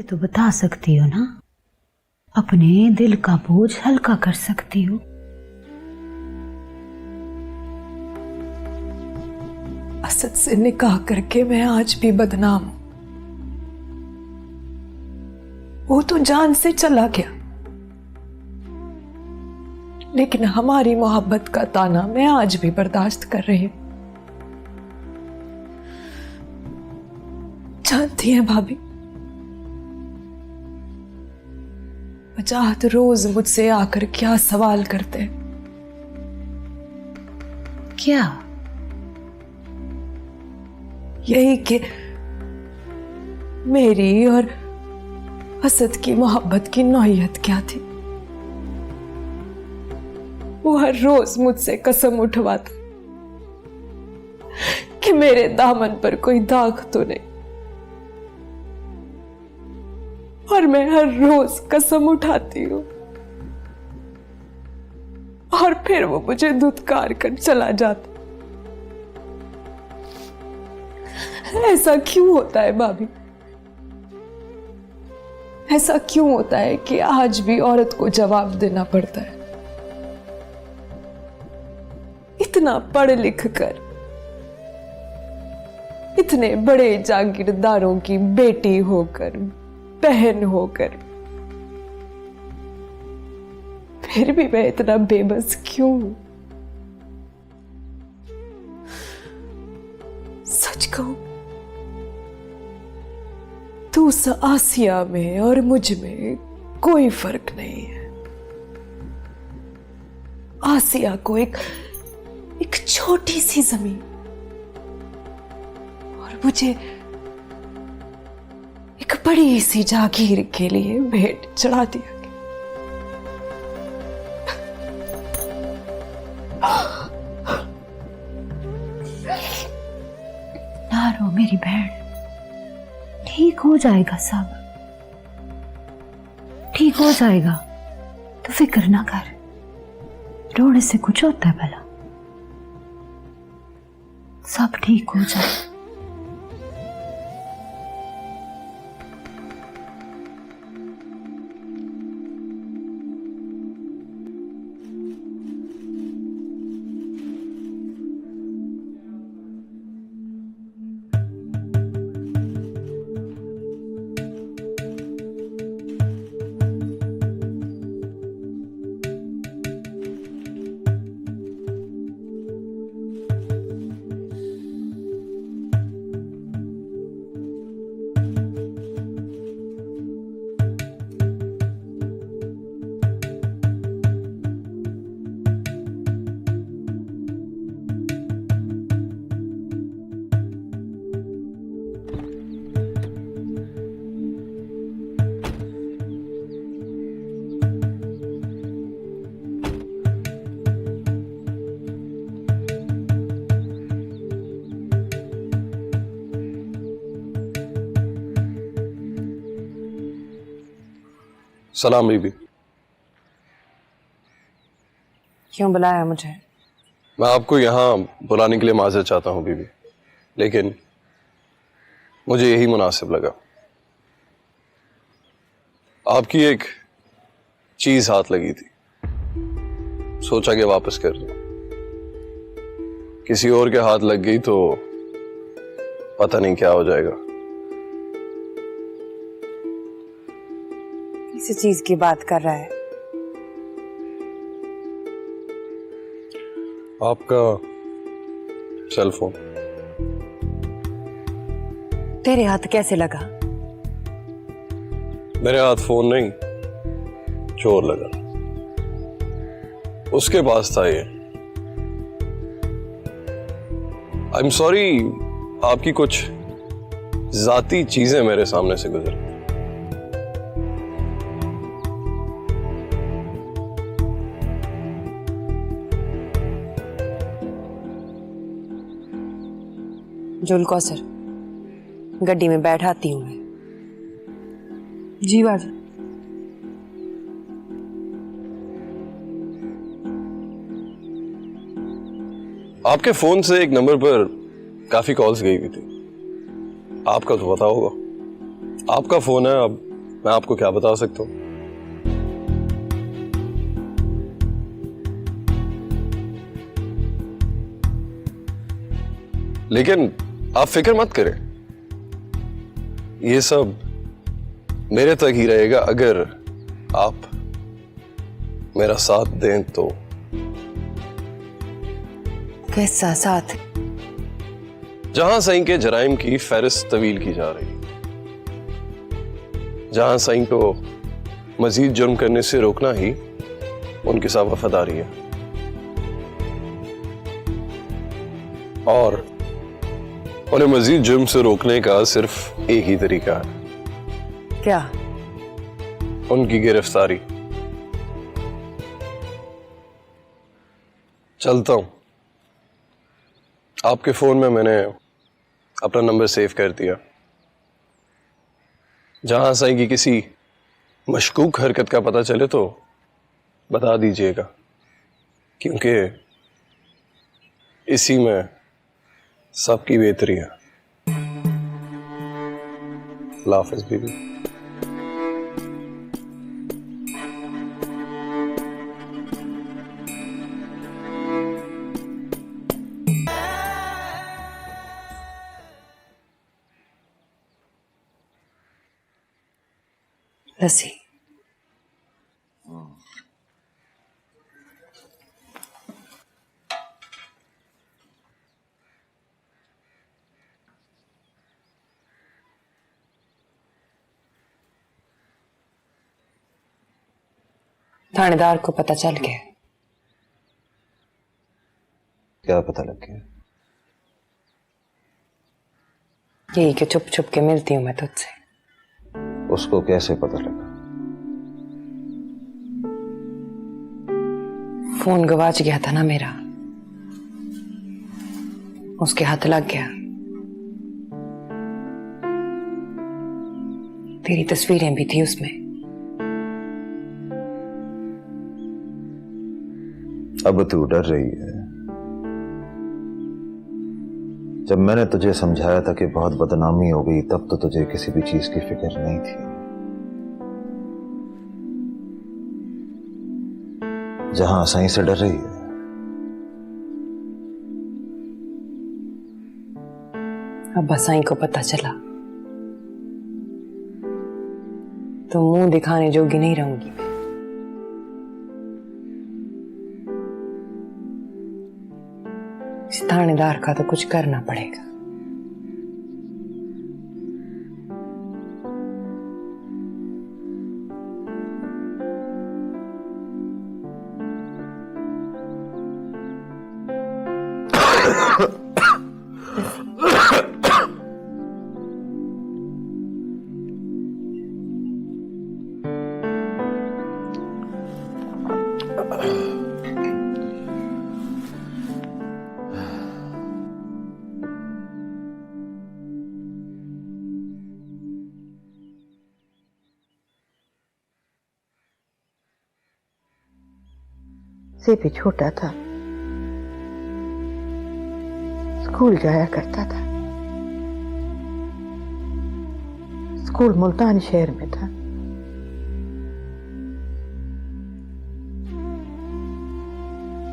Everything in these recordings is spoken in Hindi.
तो बता सकती हो ना, अपने दिल का बोझ हल्का कर सकती हो। असद से निकाह करके मैं आज भी बदनाम हूं। वो तो जान से चला गया, लेकिन हमारी मोहब्बत का ताना मैं आज भी बर्दाश्त कर रही हूं। जानती हैं भाभी, वजाहत रोज मुझसे आकर क्या सवाल करते हैं। क्या? यही कि मेरी और असद की मोहब्बत की नौयत क्या थी। वो हर रोज मुझसे कसम उठवाता कि मेरे दामन पर कोई दाग तो नहीं, और मैं हर रोज कसम उठाती हूं और फिर वो मुझे धुतकार कर चला जाता। ऐसा क्यों होता है भाभी? ऐसा क्यों होता है कि आज भी औरत को जवाब देना पड़ता है? इतना पढ़ लिख कर, इतने बड़े जागीरदारों की बेटी होकर, बहन होकर, फिर भी मैं इतना बेबस क्यों हूं? सच कहूं तो उस आसिया में और मुझ में कोई फर्क नहीं है। आसिया को एक छोटी सी जमीन और मुझे एक बड़ी सी जागीर के लिए भेंट चढ़ा दिया ना रो मेरी बहन, ठीक हो जाएगा सब, ठीक हो जाएगा। तो फिक्र ना कर, रोने से कुछ होता है भला? सब ठीक हो जाए। सलाम बीबी। क्यों बुलाया मुझे? मैं आपको यहाँ बुलाने के लिए माजरत चाहता हूँ बीबी, लेकिन मुझे यही मुनासिब लगा। आपकी एक चीज हाथ लगी थी, सोचा कि वापस कर दूं। किसी और के हाथ लग गई तो पता नहीं क्या हो जाएगा। किसी चीज की बात कर रहा है? आपका सेल फोन। तेरे हाथ कैसे लगा? मेरे हाथ फोन नहीं, चोर लगा, उसके पास था ये। आई एम सॉरी, आपकी कुछ जाती चीजें मेरे सामने से गुजर। जुल कौसर, गड्डी में बैठाती हूं मैं। जी बाजी। आपके फोन से एक नंबर पर काफी कॉल्स गई हुई थी। आपका तो पता होगा, आपका फोन है, अब मैं आपको क्या बता सकता हूं? लेकिन आप फिक्र मत करें, ये सब मेरे तक ही रहेगा अगर आप मेरा साथ दें तो। कैसा साथ? जहां सईं के जराइम की फहरिस्त तवील की जा रही, जहां सईं को मजीद जुर्म करने से रोकना ही उनके साथ वफादारी है, और उन्हें मजीद जुर्म से रोकने का सिर्फ एक ही तरीका है, क्या? उनकी गिरफ्तारी। चलता हूं। आपके फोन में मैंने अपना नंबर सेव कर दिया। जहां सईं की किसी मशकूक हरकत का पता चले तो बता दीजिएगा, क्योंकि इसी में सबकी बेहतरी है। अल्लाह हाफिज़ बीबी। लस्सी। थानेदार को पता चल गया? क्या पता लग गया? यही कि चुप छुप के मिलती हूं मैं तुझसे। उसको कैसे पता लगा? फोन गवाच गया था ना मेरा, उसके हाथ लग गया। तेरी तस्वीरें भी थी उसमें। अब तू डर रही है। जब मैंने तुझे समझाया था कि बहुत बदनामी हो गई, तब तो तुझे किसी भी चीज की फिक्र नहीं थी। जहां सही से डर रही है। अब बसाई को पता चला तो मुंह दिखाने जोगी नहीं रहूंगी मैं। इस थानेदार का तो कुछ करना पड़ेगा। से भी छोटा था, स्कूल जाया करता था। स्कूल मुल्तान शहर में था।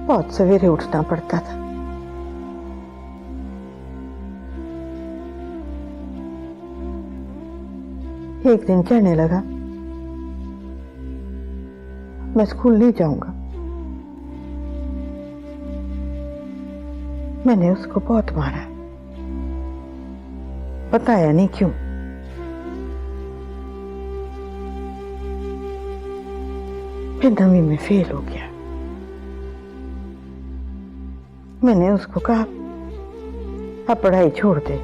बहुत सवेरे उठना पड़ता था। एक दिन कहने लगा, मैं स्कूल नहीं जाऊंगा। मैंने उसको बहुत मारा, बताया नहीं क्यों। फिर 9वीं में फेल हो गया। मैंने उसको कहा, अब पढ़ाई छोड़ दे।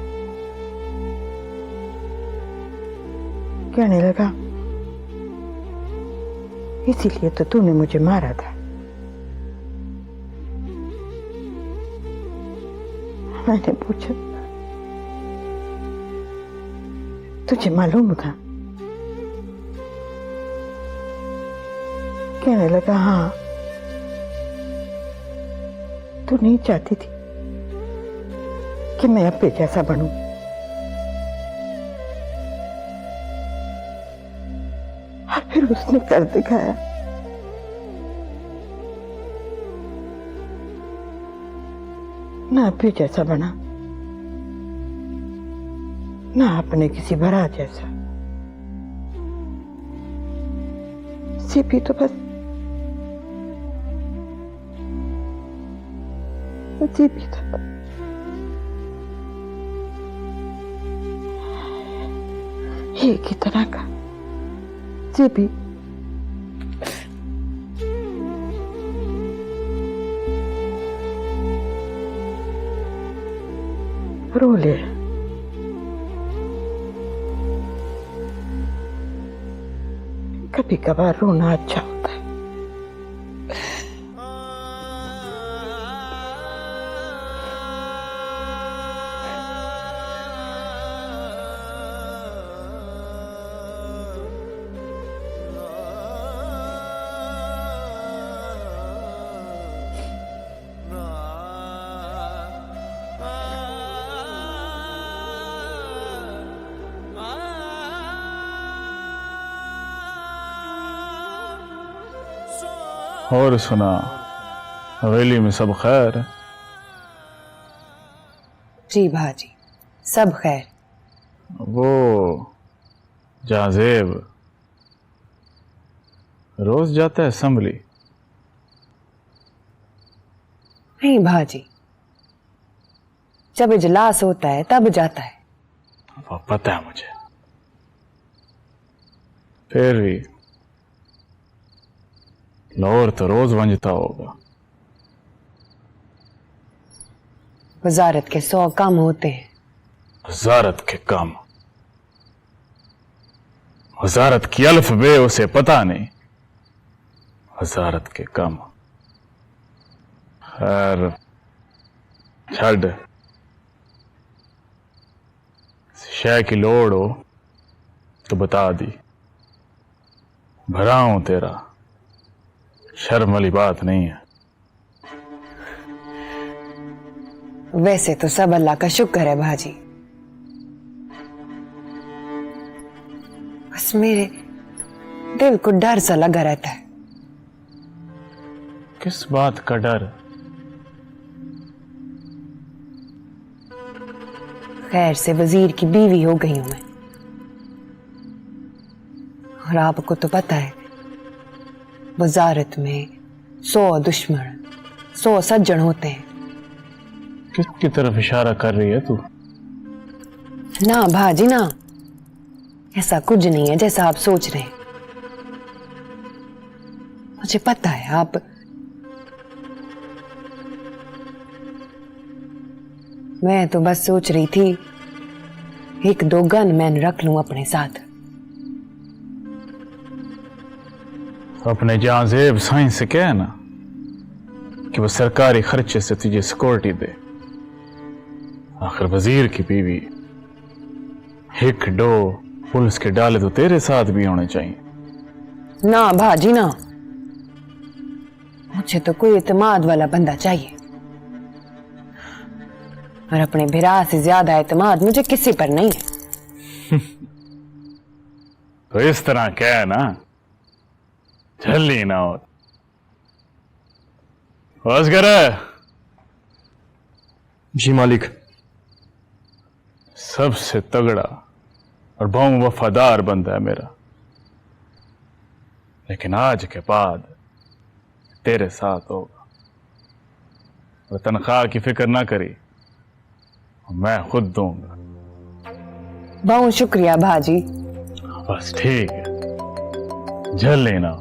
कहने लगा, इसीलिए तो तूने मुझे मारा था। मैंने पूछा, तुझे मालूम था? कहने लगा, हाँ, तू नहीं चाहती थी कि मैं अब्बे जैसा बनूं। उसने कर दिखाया। ना अभी जैसा बना, ना अपने किसी भरा जैसा। सीपी तो बस सीपी तो एक ही तरह का सीपी। रो ले। कभी कभार रोना अच्छा होता है। और सुना, हवेली में सब खैर है? जी भाजी, सब खैर। वो जाजेब रोज जाता है असेंबली? नहीं भाजी, जब इजलास होता है तब जाता है। वो पता है मुझे, फिर भी लाहौर तो रोज वंजता होगा। वजारत के 100 काम होते हैं। वजारत के काम? वजारत की अल्फ बे उसे पता नहीं। वजारत के काम खैर छड़। शय की लोड़ हो तो बता दी, भरा हूं तेरा, शर्म वाली बात नहीं है। वैसे तो सब अल्लाह का शुक्र है भाजी, बस मेरे दिल को डर सा लगा रहता है। किस बात का डर? खैर से वजीर की बीवी हो गई हूं मैं, और आपको तो पता है वजारत में 100 दुश्मन 100 सज्जन होते हैं। किसकी तरफ इशारा कर रही है तू? ना भाजी ना, ऐसा कुछ नहीं है जैसा आप सोच रहे हैं। मुझे पता है आप मैं तो बस सोच रही थी 1-2 गन मैन रख लूं अपने साथ। अपने जाजेब साइंस से कह ना कि वो सरकारी खर्चे से तुझे सिक्योरिटी दे। आखिर वजीर की बीवी, 1-2 पुलिस के डाले तो तेरे साथ भी होने चाहिए। ना भाजी ना, मुझे तो कोई एतमाद वाला बंदा चाहिए, और अपने भिरा से ज्यादा एतमाद मुझे किसी पर नहीं है। तो इस तरह कह ना, जल्दी ना हो। असगर जी मालिक। सबसे तगड़ा और बहुत वफादार बंदा है मेरा, लेकिन आज के बाद तेरे साथ होगा। और तनख्वाह की फिक्र ना करी, मैं खुद दूंगा। बहुत शुक्रिया भाजी। बस ठीक है, झल लेना।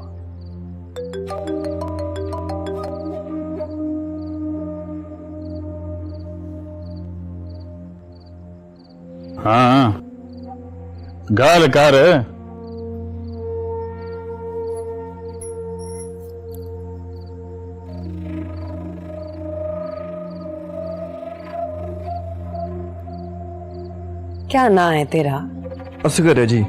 हाँ गाल कर। क्या ना है तेरा? असगर है जी।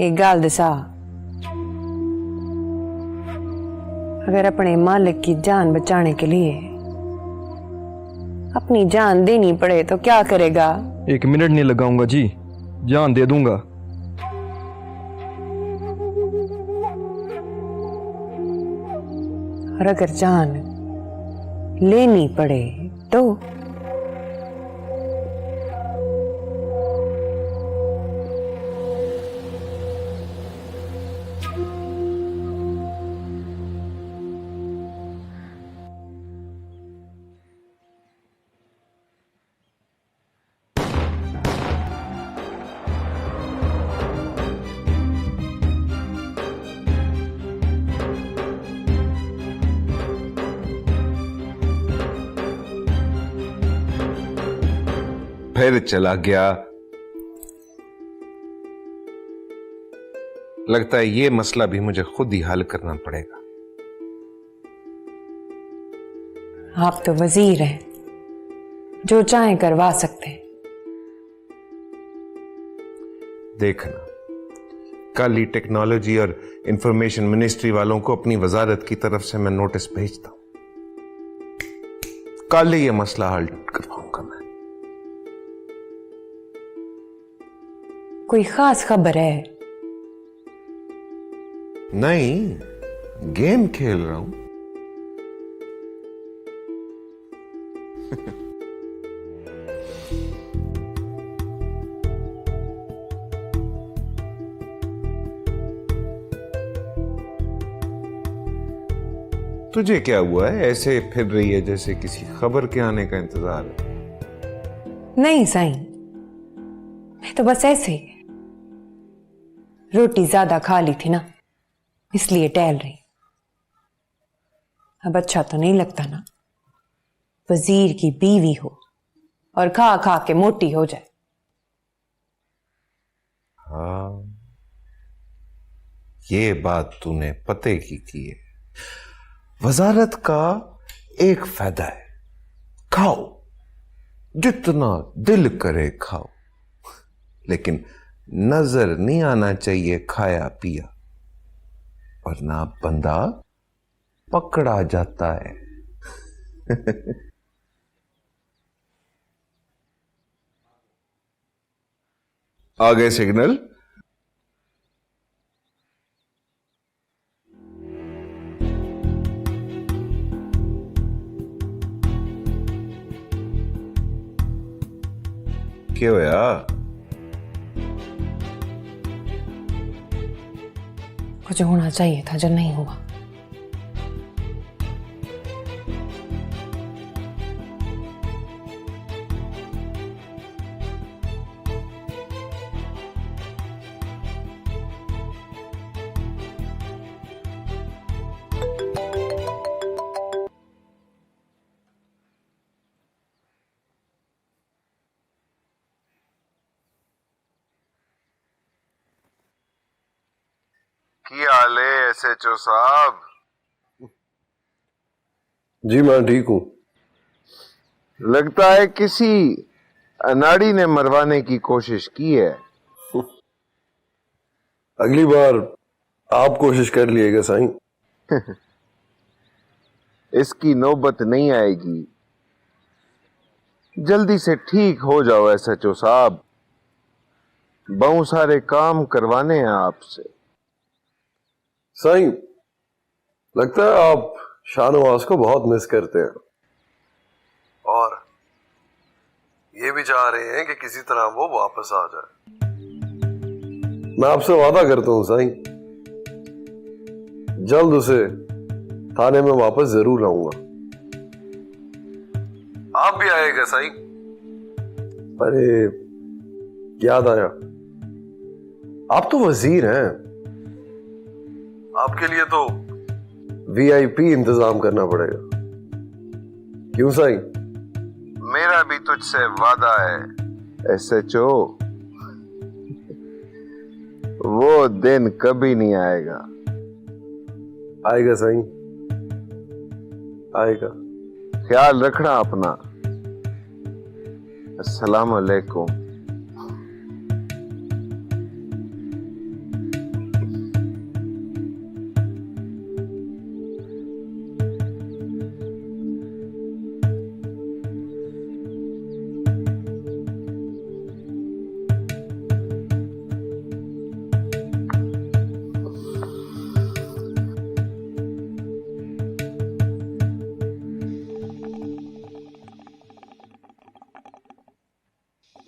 एक गाल दिसा, अगर अपने मालिक की जान बचाने के लिए अपनी जान देनी पड़े तो क्या करेगा? 1 मिनट नहीं लगाऊंगा जी। जान दे दूंगा। और अगर जान लेनी पड़े तो फिर चला गया। लगता है ये मसला भी मुझे खुद ही हल करना पड़ेगा। आप तो वजीर हैं, जो चाहे करवा सकते हैं। देखना, कल ही टेक्नोलॉजी और इंफॉर्मेशन मिनिस्ट्री वालों को अपनी वजारत की तरफ से मैं नोटिस भेजता हूं। कल ही ये मसला हल करवाऊंगा मैं। कोई खास खबर है? नहीं, गेम खेल रहा हूं। तुझे क्या हुआ है? ऐसे फिर रही है जैसे किसी खबर के आने का इंतजार है। नहीं साईं, मैं तो बस ऐसे ही रोटी ज्यादा खा ली थी ना, इसलिए टहल रही। अब अच्छा तो नहीं लगता ना, वजीर की बीवी हो और खा खा के मोटी हो जाए। हाँ, ये बात तूने पते की है। वजारत का एक फायदा है, खाओ जितना दिल करे खाओ, लेकिन नजर नहीं आना चाहिए खाया पिया, वरना बंदा पकड़ा जाता है। आ गए सिग्नल? क्या होया? कुछ होना चाहिए था जो नहीं हुआ। की हाल है एसएचओ साहब? जी मैं ठीक हूं। लगता है किसी अनाड़ी ने मरवाने की कोशिश की है। अगली बार आप कोशिश कर लिएगा साईं। इसकी नौबत नहीं आएगी। जल्दी से ठीक हो जाओ एसएचओ साहब, बहुत सारे काम करवाने हैं आपसे। साईं, लगता है आप शाहनवाज को बहुत मिस करते हैं और ये भी चाह रहे हैं कि किसी तरह वो वापस आ जाए। मैं आपसे वादा करता हूं साईं, जल्द उसे थाने में वापस जरूर लाऊंगा। आप भी आएगा साईं? अरे याद आया, आप तो वजीर हैं, आपके लिए तो वीआईपी इंतजाम करना पड़ेगा। क्यों साईं? मेरा भी तुझसे वादा है एसएचओ, वो दिन कभी नहीं आएगा। आएगा साईं, आएगा। ख्याल रखना अपना। अस्सलाम वालेकुम।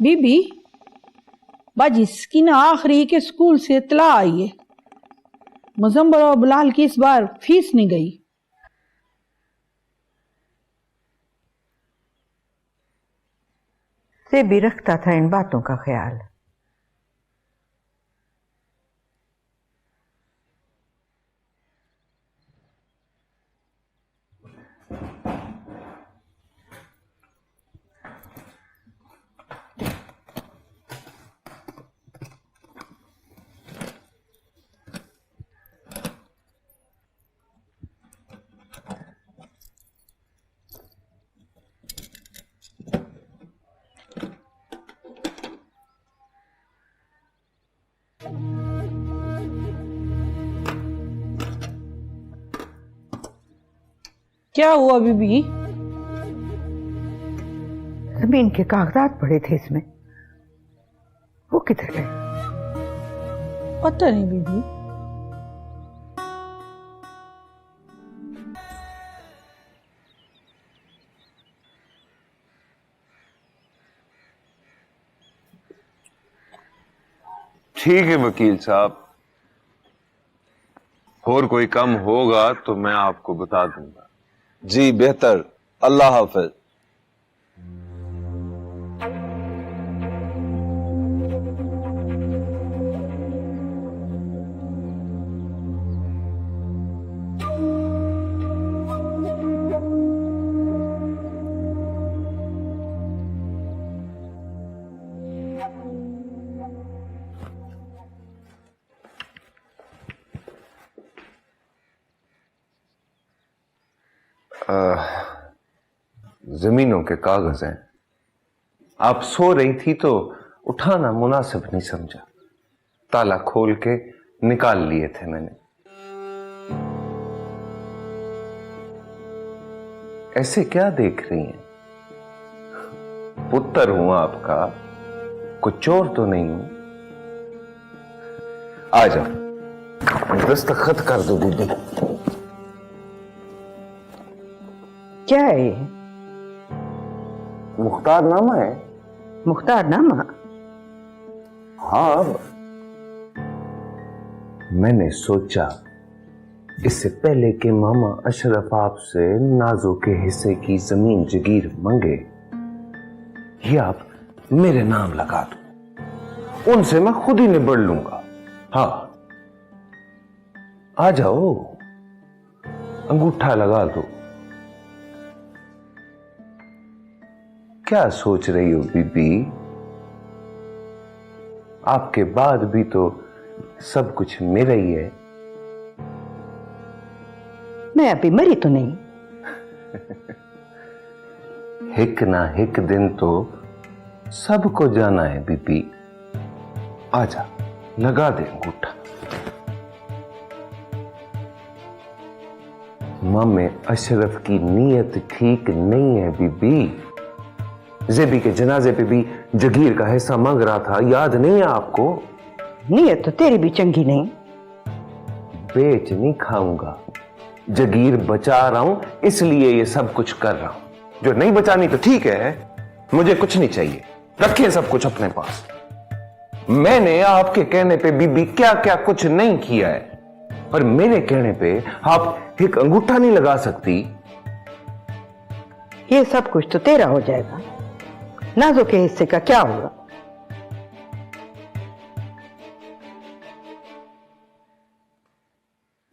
बीबी, बाजी की ना आखिरी के स्कूल से इतला आई है, मुजम्बर और बिलाल की इस बार फीस नहीं गई। से भी रखता था इन बातों का ख्याल। क्या हुआ बीबी? जमीन के कागजात पड़े थे इसमें, वो किधर गए? पता नहीं बीबी। ठीक है वकील साहब, और कोई काम होगा तो मैं आपको बता दूंगा। जी बेहतर, अल्लाह हाफिज। जमीनों के कागज हैं। आप सो रही थी तो उठाना मुनासिब नहीं समझा, ताला खोल के निकाल लिए थे मैंने। ऐसे क्या देख रही हैं? पुत्र हूं आपका, कुछ चोर तो नहीं हूं। आ जाओ, दस्तखत कर दो दीदी। क्या है ये? मुख्तारनामा है। मुख्तारनामा? हाँ, मैंने सोचा इससे पहले कि मामा अशरफ आपसे नाजो के हिस्से की जमीन जगीर मांगे, ये आप मेरे नाम लगा दो, उनसे मैं खुद ही निबड़ लूंगा। हाँ, आ जाओ, अंगूठा लगा दो। क्या सोच रही हो बीबी? आपके बाद भी तो सब कुछ मेरा ही है। मैं अभी मरी तो नहीं। हिक ना हिक दिन तो सबको जाना है बीबी। आजा, लगा दे अंगूठा। मामे अशरफ की नीयत ठीक नहीं है बीबी। जेबी के जनाजे पे भी जगीर का हिस्सा मांग रहा था, याद नहीं है आपको? नीयत तो तेरी भी चंगी नहीं। बेच नहीं खाऊंगा, जगीर बचा रहा हूं, इसलिए ये सब कुछ कर रहा हूं। जो नहीं बचानी तो ठीक है, मुझे कुछ नहीं चाहिए, रखिए सब कुछ अपने पास। मैंने आपके कहने पे बीबी क्या क्या कुछ नहीं किया है, पर मेरे कहने पे आप एक अंगूठा नहीं लगा सकती। ये सब कुछ तो तेरा हो जाएगा, नाजो के हिस्से का क्या होगा?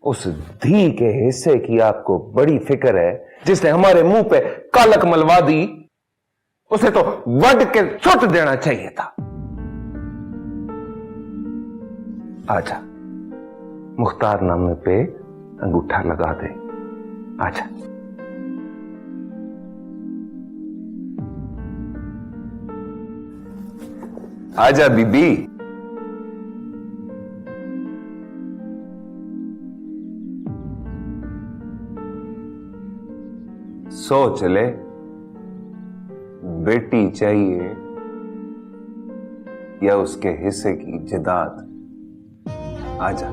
उस धी के हिस्से की आपको बड़ी फिक्र है, जिसने हमारे मुंह पे कालक मलवा दी। उसे तो वड के सुट देना चाहिए था। आजा, मुख्तारनामे पे अंगूठा लगा दे। आजा। आजा बीबी। सोच ले, बेटी चाहिए या उसके हिस्से की जायदाद? आजा।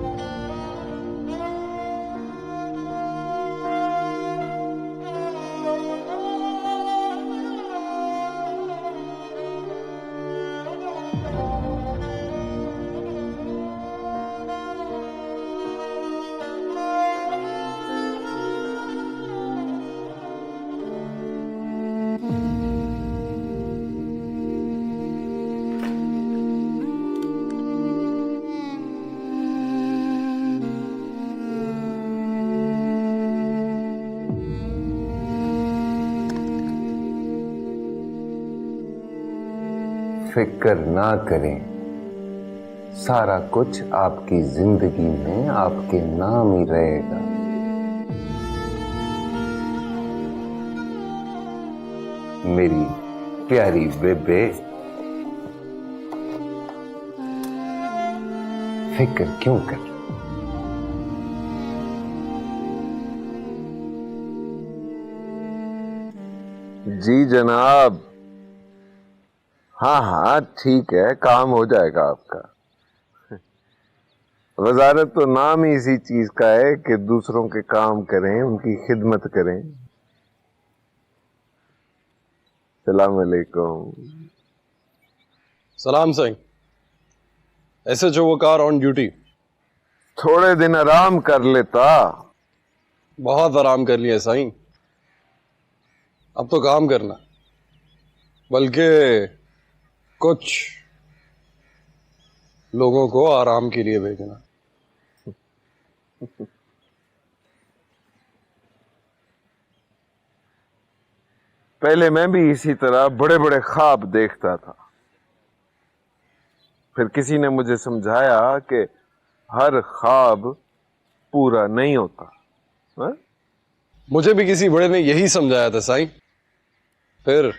फिक्र ना करें, सारा कुछ आपकी जिंदगी में आपके नाम ही रहेगा। मेरी प्यारी बेबे, फिक्र क्यों कर? जी जनाब, हाँ हाँ ठीक है, काम हो जाएगा आपका। वजारत तो नाम ही इसी चीज का है कि दूसरों के काम करें, उनकी खिदमत करें। सलाम अलैकुम। सलाम साईं। SHO Waqar on duty. थोड़े दिन आराम कर लेता। बहुत आराम कर लिया साईं, अब तो काम करना, बल्कि कुछ लोगों को आराम के लिए भेजना। पहले मैं भी इसी तरह बड़े बड़े ख्वाब देखता था, फिर किसी ने मुझे समझाया कि हर ख्वाब पूरा नहीं होता। हा? मुझे भी किसी बड़े ने यही समझाया था साईं, फिर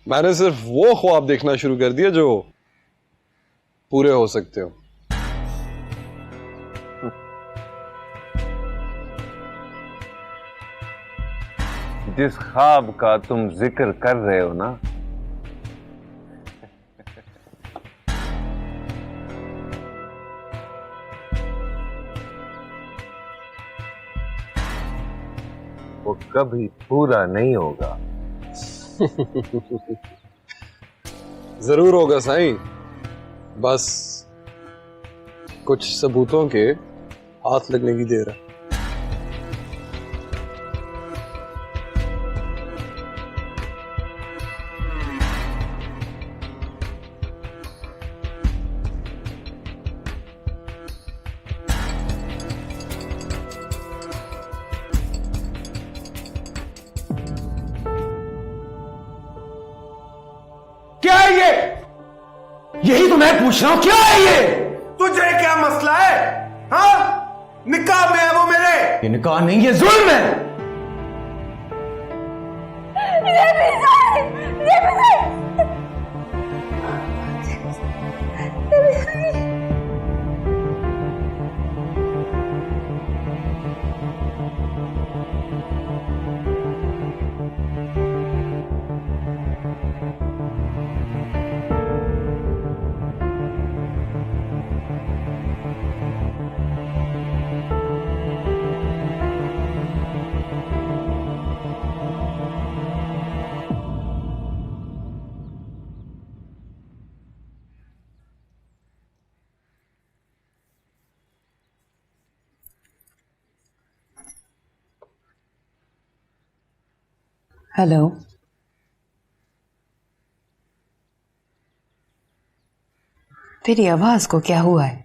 मैंने सिर्फ वो ख्वाब देखना शुरू कर दिया जो पूरे हो सकते हो। जिस ख्वाब का तुम जिक्र कर रहे हो ना, वो कभी पूरा नहीं होगा। जरूर होगा साईं, बस कुछ सबूतों के हाथ लगने की देर है। क्या है ये? यही तो मैं पूछ रहा हूं, क्या है ये? तुझे क्या मसला है? हाँ, निकाह में है वो मेरे। ये निकाह नहीं, ये जुल्म है। हेलो, तेरी आवाज को क्या हुआ है?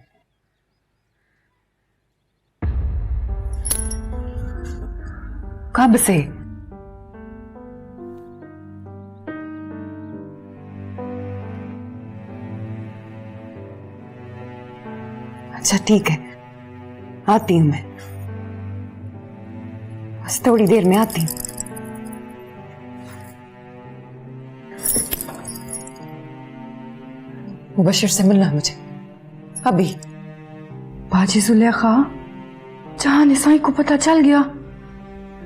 कब से? अच्छा ठीक है, आती हूं मैं, बस थोड़ी देर में आती हूं। मुबशिर से मिलना है मुझे अभी। बाजी जुलेखा, जहां निसाई को पता चल गया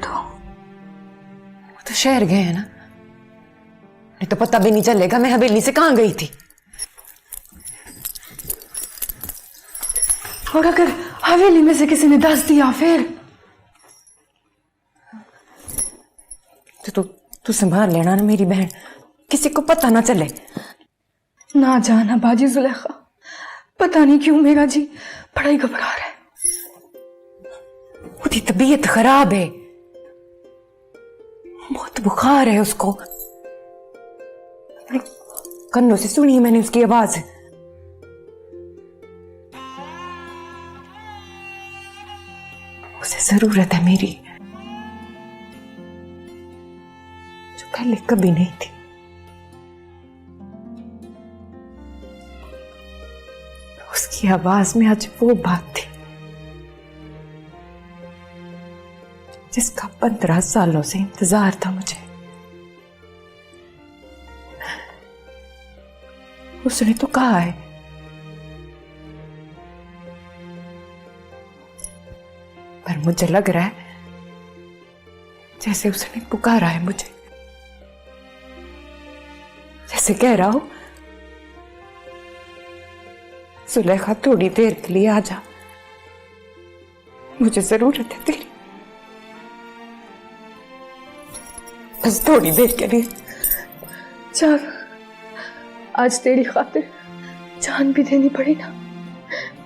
तो वो तो शहर गए हैं ना, नहीं तो पता भी नहीं चलेगा मैं हवेली से कहां गई थी। और अगर हवेली में से किसी ने दस दिया फिर? तो तू संभाल लेना ना मेरी बहन, किसी को पता ना चले। ना जाना बाजी जुलेखा, पता नहीं क्यों मेरा जी बड़ा ही घबरा रहा है। उसकी तबीयत खराब है, बहुत बुखार है उसको। कन्नों से सुनी मैंने उसकी आवाज। उसे जरूरत है मेरी, जो पहले कभी नहीं थी। कि आवाज में आज वो बात थी जिसका 15 सालों से इंतजार था मुझे। उसने तो कहा है, पर मुझे लग रहा है जैसे उसने पुकारा है मुझे, जैसे कह रहा हो, सुलेखा थोड़ी देर के लिए आ जा, मुझे जरूरत है तेरी, बस थोड़ी देर के लिए। चल, आज तेरी खातिर जान भी देनी पड़ी ना,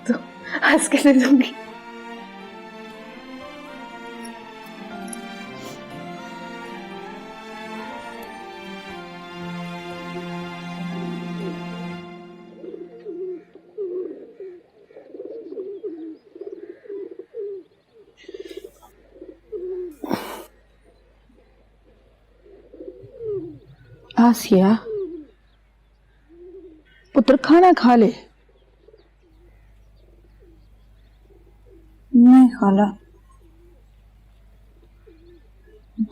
तो हंस के ले लूंगी। आसिया, पुत्र खाना खा ले। नहीं खाला,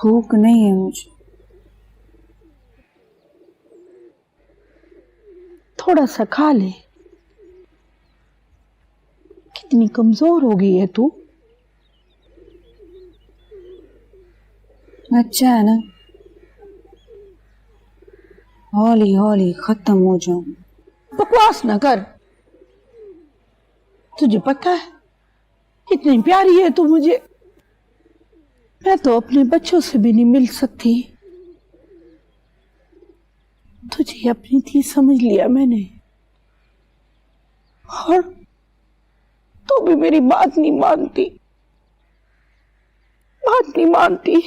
भूख नहीं है मुझे। थोड़ा सा खा ले। कितनी कमजोर हो गई है तू। अच्छा है ना, हौली हौली खत्म हो जाऊं। बकवास ना कर। तुझे पता है कितनी प्यारी है तू मुझे। मैं तो अपने बच्चों से भी नहीं मिल सकती। तुझे अपनी थी समझ लिया मैंने, और तू भी मेरी बात नहीं मानती। बात नहीं मानती,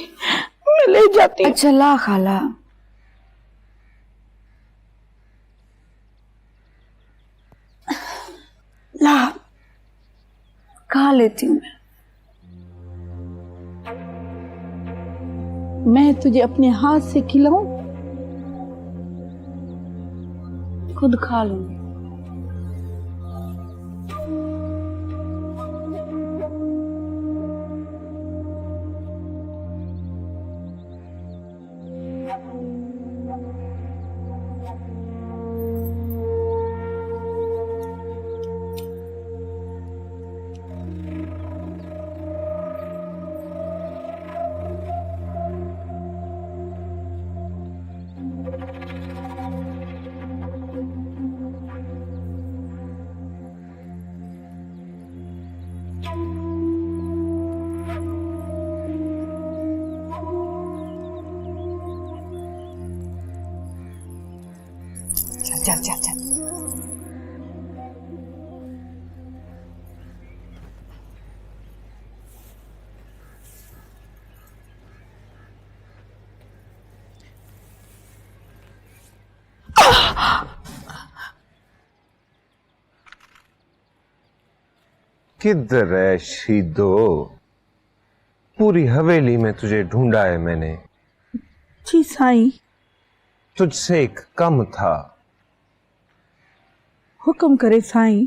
मैं ले जाती। अच्छा ला खाला, ला, खा लेती हूँ मैं तुझे अपने हाथ से खिलाऊं? खुद खा लूंगी। चल चल चल। किधर है शीदो? पूरी हवेली में तुझे ढूंढा है मैंने। जी साईं। तुझसे एक कम था। हुक्म करे साईं।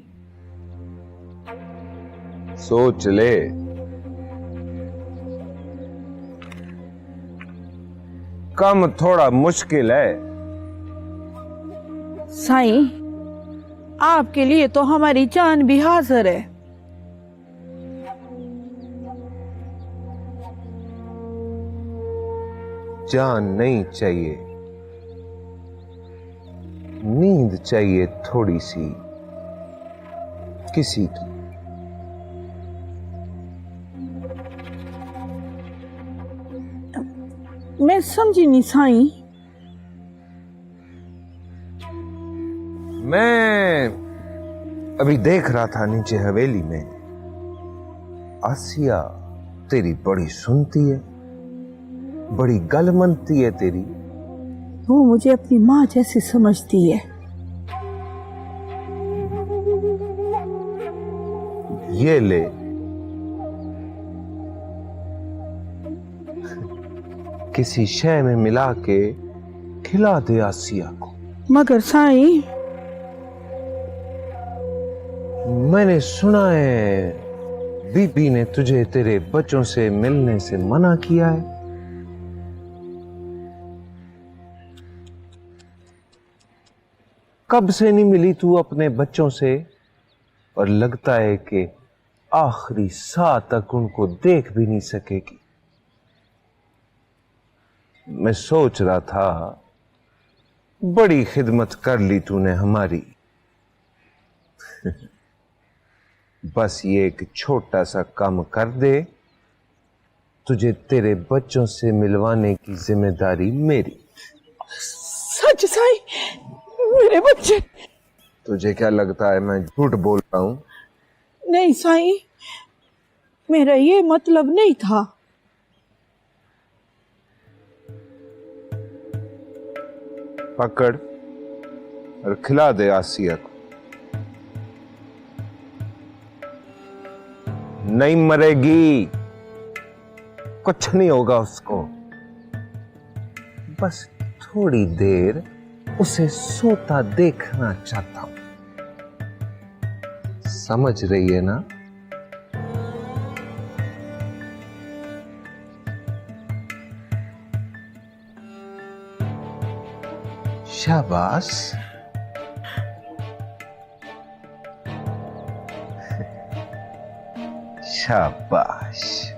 सोच ले। कम थोड़ा मुश्किल है। साईं, आपके लिए तो हमारी जान भी हाजिर है। जान नहीं चाहिए, नींद चाहिए थोड़ी सी किसी की। मैं समझी नहीं साईं। मैं अभी देख रहा था नीचे हवेली में, आसिया तेरी बड़ी सुनती है, बड़ी गलमनती है तेरी। वो मुझे अपनी माँ जैसी समझती है। ये ले, किसी शय में मिला के खिला दे आसिया को। मगर साईं, मैंने सुना है बीबी ने तुझे तेरे बच्चों से मिलने से मना किया है। कब से नहीं मिली तू अपने बच्चों से? और लगता है कि आखिरी साह तक उनको देख भी नहीं सकेगी। मैं सोच रहा था बड़ी खिदमत कर ली तूने हमारी। बस ये एक छोटा सा काम कर दे, तुझे तेरे बच्चों से मिलवाने की जिम्मेदारी मेरी। सच साईं, मेरे बच्चे। तुझे क्या लगता है मैं झूठ बोल रहा हूं? नहीं साईं, मेरा ये मतलब नहीं था। पकड़ और खिला दे आसिया को। नहीं मरेगी, कुछ नहीं होगा उसको। बस थोड़ी देर उसे सोता देखना चाहता हूं। समझ रही है ना? शाबाश। शाबाश।